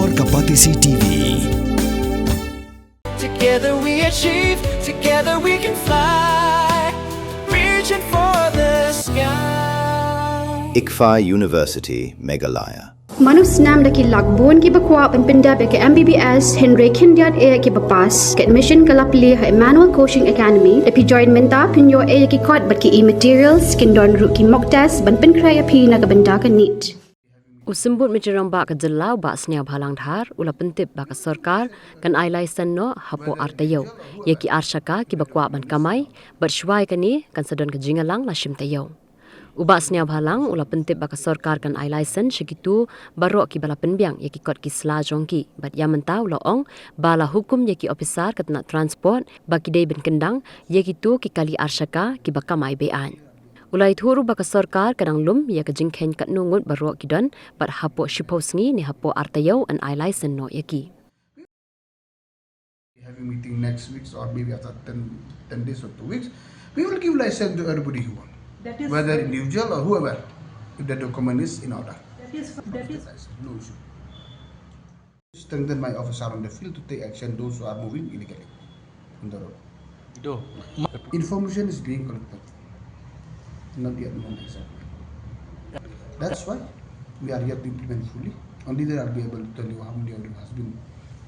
Sorkar TV. Together we achieve, together we can fly, reaching for the sky. ICFA University, Meghalaya. Manus nam daki lakbon ki bakwa penpenda ke MBBS Henry Kindiat e ki bapas ke admission kalapli ha Emmanuel Coaching Academy epi join menta pinyo e ki kot bat ki e-materials kin don ru ki mock test ban pen kraya pi na benda ka neat. Usembut mejerang ba ke jelau ba snia bhalang dhar ula pentip ba ke Sorkar kan ai Laisen no Hapoh Taïew ye ki Shaka ki bakwa ban Kamai bersyuai kani kan sedon ke jingalang lashim Taïew. Uba snia bhalang ula pentip ba ke Sorkar kan ai Laisen segitu baro ki bala penbiang ye ki kot ki sla jongki bat ya mentau loong bala hukum ye ki officer kat nak transport ba ki dei ben kendang ye ki tu ki kali Shaka ki ba Kamai bean. Ulai thuru ba ke Sorkar kadang lum ye ke jingkhen kat nungut baro ki don bat Hapoh shiposngi ni Hapoh Taïew an ai Laisen no ye ki. Having meeting next week or maybe after 10 days or 2 weeks, we will give license to everybody who wants. Whether individual or whoever, if the document is in order. That is no issue. Strengthen my officer on the field to take action those who are moving illegally on the road. Information is being collected, not yet known exactly. That's why we are yet to implement fully. Only then I'll be able to tell you how many of them has been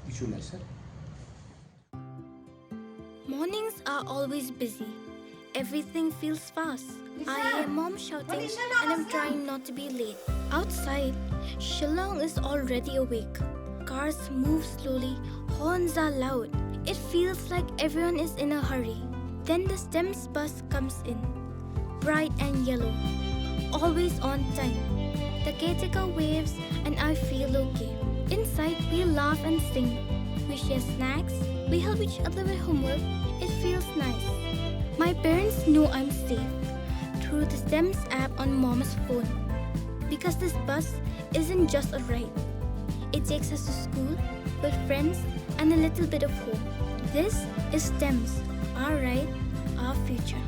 issued license. Mornings are always busy. Everything feels fast. I hear mom shouting and I'm trying not to be late. Outside, Shillong is already awake. Cars move slowly, horns are loud. It feels like everyone is in a hurry. Then the STEMS bus comes in, bright and yellow, always on time. The caretaker waves and I feel okay. Inside, we laugh and sing. We share snacks, we help each other with homework. It feels nice. My parents know I'm safe through the STEMS app on mom's phone. Because this bus isn't just a ride. It takes us to school with friends and a little bit of hope. This is STEMS, our ride, our future.